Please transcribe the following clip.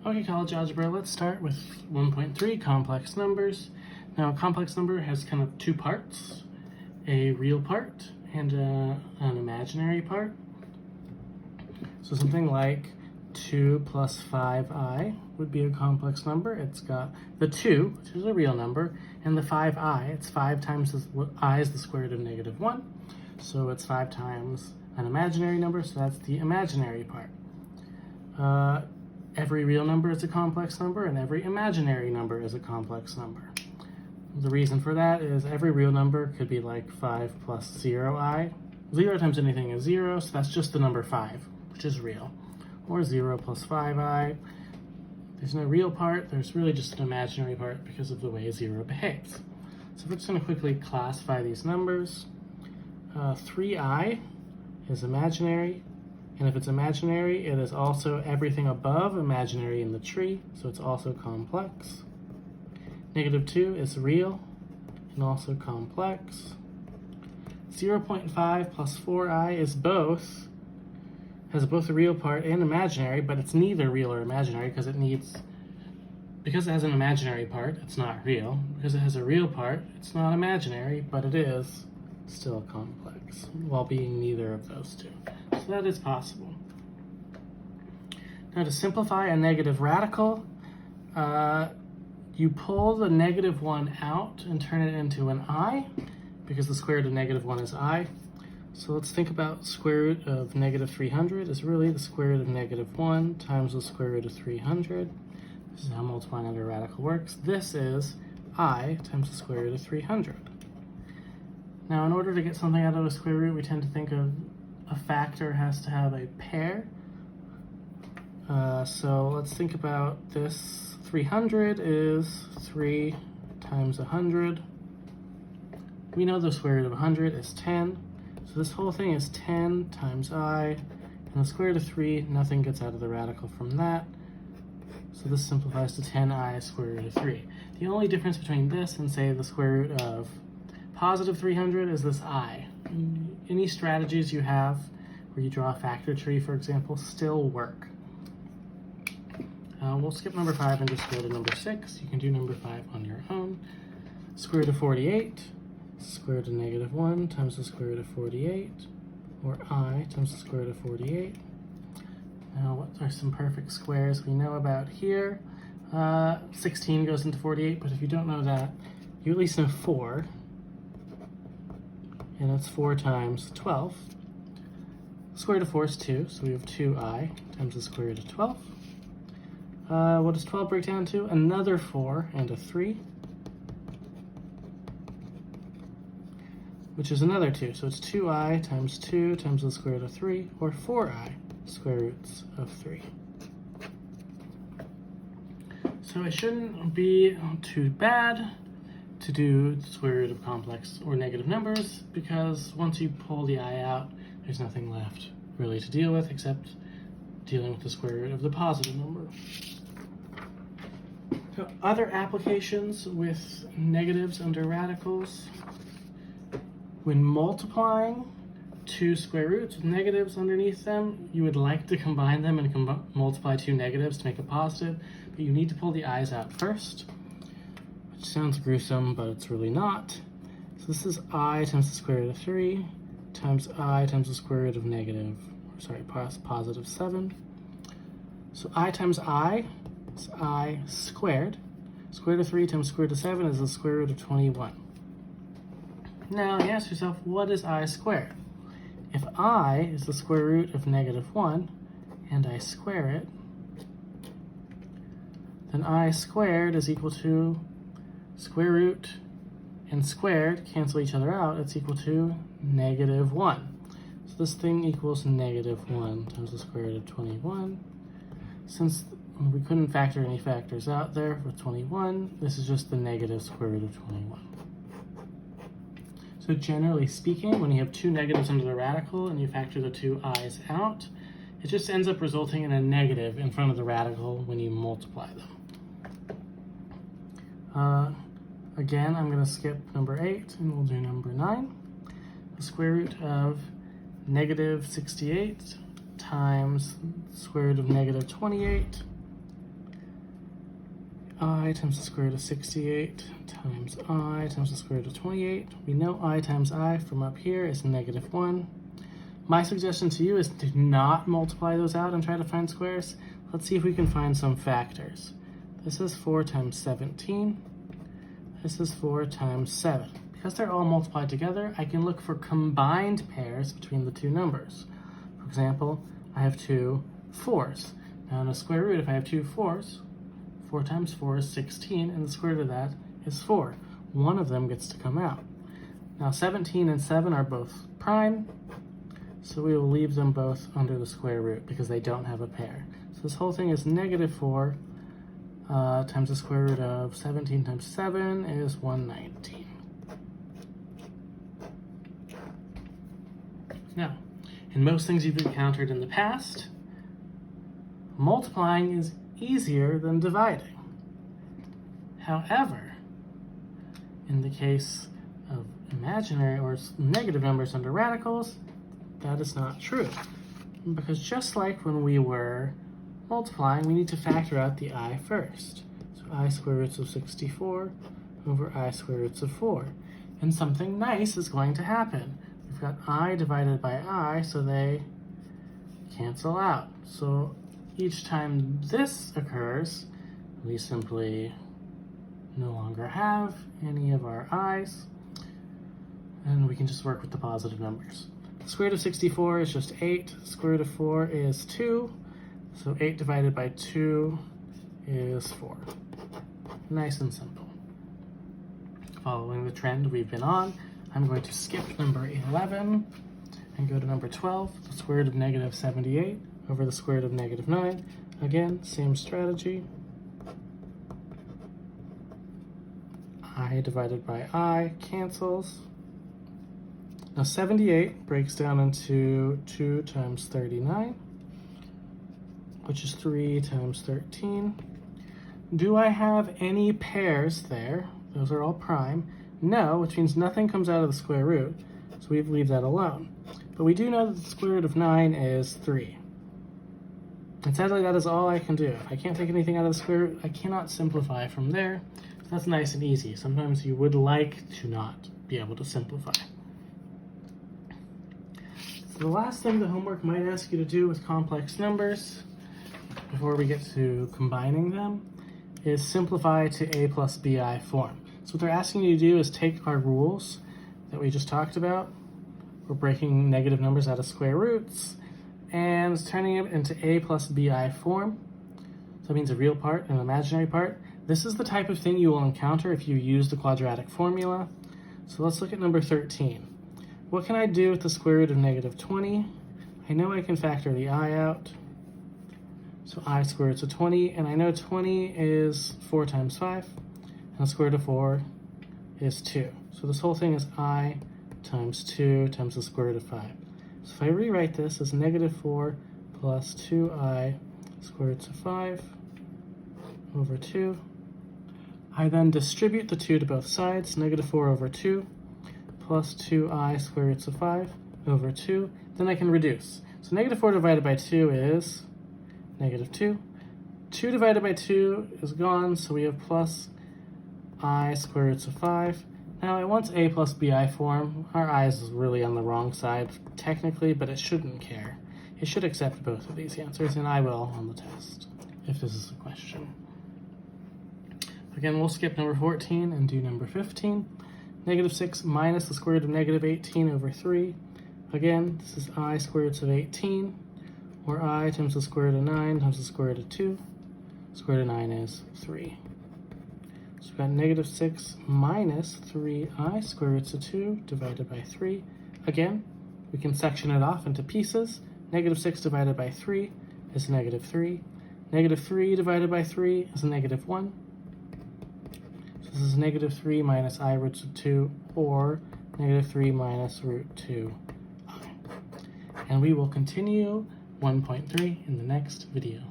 Okay, college algebra, let's start with 1.3, complex numbers. Now, a complex number has kind of two parts, a real part and an imaginary part. So something like 2 plus 5i would be a complex number. It's got the 2, which is a real number, and the 5i. It's 5 times I is the square root of negative 1. So it's 5 times an imaginary number, so that's the imaginary part. Every real number is a complex number, and every imaginary number is a complex number. The reason for that is every real number could be like 5 plus 0i. 0 times anything is 0, so that's just the number 5, which is real. Or 0 plus 5i. There's no real part, there's really just an imaginary part because of the way 0 behaves. So we're just going to quickly classify these numbers. 3i is imaginary, and if it's imaginary, it is also everything above imaginary in the tree, so it's also complex. Negative 2 is real and also complex. 0.5 plus 4i is has both a real part and imaginary, but it's neither real or imaginary because it has an imaginary part, it's not real. Because it has a real part, it's not imaginary, but it is still complex, while being neither of those two. So that is possible. Now to simplify a negative radical, you pull the negative 1 out and turn it into an I, because the square root of negative 1 is I. So let's think about square root of negative 300 is really the square root of negative 1 times the square root of 300. This is how multiplying under a radical works. This is I times the square root of 300. Now, in order to get something out of a square root, we tend to think of a factor has to have a pair. So let's think about this. 300 is 3 times 100. We know the square root of 100 is 10. So this whole thing is 10 times I, and the square root of 3, nothing gets out of the radical from that. So this simplifies to 10i square root of 3. The only difference between this and, say, the square root of positive 300 is this I. Any strategies you have where you draw a factor tree, for example, still work. We'll skip number 5 and just go to number 6. You can do number 5 on your own. Square root of 48, square root of negative 1 times the square root of 48, or I times the square root of 48. Now, what are some perfect squares we know about here? 16 goes into 48, but if you don't know that, you at least know 4. And that's 4 times 12. Square root of 4 is 2, so we have 2i times the square root of 12. What does 12 break down to? Another 4 and a 3, which is another 2. So it's 2i times 2 times the square root of 3, or 4i square roots of 3. So it shouldn't be too bad to do the square root of complex or negative numbers, because once you pull the I out, there's nothing left really to deal with except dealing with the square root of the positive number. So other applications with negatives under radicals, when multiplying two square roots with negatives underneath them, you would like to combine them and multiply two negatives to make a positive, but you need to pull the i's out first, which sounds gruesome, but it's really not. So this is I times the square root of 3 times I times the square root of positive 7. So I times I is I squared. Square root of 3 times square root of 7 is the square root of 21. Now you ask yourself, what is I squared? If I is the square root of negative 1 and I square it, then I squared is equal to square root and squared cancel each other out. It's equal to negative 1. So this thing equals negative 1 times the square root of 21. Since we couldn't factor any factors out there with 21, this is just the negative square root of 21. So generally speaking, when you have two negatives under the radical and you factor the two i's out, it just ends up resulting in a negative in front of the radical when you multiply them. Again, I'm going to skip number 8 and we'll do number 9. The square root of negative 68 times the square root of negative 28 I times the square root of 68 times I times the square root of 28. We know I times I from up here is -1. My suggestion to you is to not multiply those out and try to find squares. Let's see if we can find some factors. This is 4 times 17. This is 4 times 7. Because they're all multiplied together, I can look for combined pairs between the two numbers. For example, I have two 4s. Now in a square root, if I have two 4s, 4 times 4 is 16, and the square root of that is 4. One of them gets to come out. Now 17 and 7 are both prime, so we will leave them both under the square root because they don't have a pair. So this whole thing is -4 times the square root of 17 times 7 is 119. Now, in most things you've encountered in the past, multiplying is easier than dividing. However, in the case of imaginary or negative numbers under radicals, that is not true. Because just like when we were multiplying, we need to factor out the I first. So I square roots of 64 over I square roots of 4. And something nice is going to happen. We've got I divided by I, so they cancel out. So each time this occurs, we simply no longer have any of our i's, and we can just work with the positive numbers. The square root of 64 is just 8. The square root of 4 is 2. So 8 divided by 2 is 4. Nice and simple. Following the trend we've been on, I'm going to skip number 11 and go to number 12, the square root of -78 over the square root of -9. Again, same strategy. I divided by I cancels. Now 78 breaks down into 2 times 39, which is 3 times 13. Do I have any pairs there? Those are all prime. No, which means nothing comes out of the square root, so we leave that alone. But we do know that the square root of 9 is 3. And sadly, that is all I can do. If I can't take anything out of the square root, I cannot simplify from there. So that's nice and easy. Sometimes you would like to not be able to simplify. So the last thing the homework might ask you to do with complex numbers, before we get to combining them, is simplify to a plus bi form. So what they're asking you to do is take our rules that we just talked about. We're breaking negative numbers out of square roots and turning it into a plus bi form. So that means a real part and an imaginary part. This is the type of thing you will encounter if you use the quadratic formula. So let's look at number 13. What can I do with the square root of -20? I know I can factor the I out. So I square root of 20, and I know 20 is 4 times 5, and the square root of 4 is 2. So this whole thing is I times 2 times the square root of 5. So if I rewrite this as -4 plus 2i square roots of 5 over 2, I then distribute the 2 to both sides, -4 over 2 plus 2i square roots of 5 over 2. Then I can reduce. So -4 divided by 2 is -2. 2 divided by 2 is gone, so we have plus I square roots of 5. Now it wants a plus bi form. Our I is really on the wrong side technically, but it shouldn't care. It should accept both of these answers, and I will on the test, if this is a question. Again, we'll skip number 14 and do number 15. -6 minus the square root of -18 over 3. Again, this is I square roots of 18, or I times the square root of 9 times the square root of 2. Square root of 9 is 3. So we've got -6 minus 3i square roots of 2 divided by 3. Again, we can section it off into pieces. -6 divided by 3 is -3. -3 divided by 3 is -1. So this is -3 minus I roots of 2, or -3 minus root 2i. And we will continue 1.3 in the next video.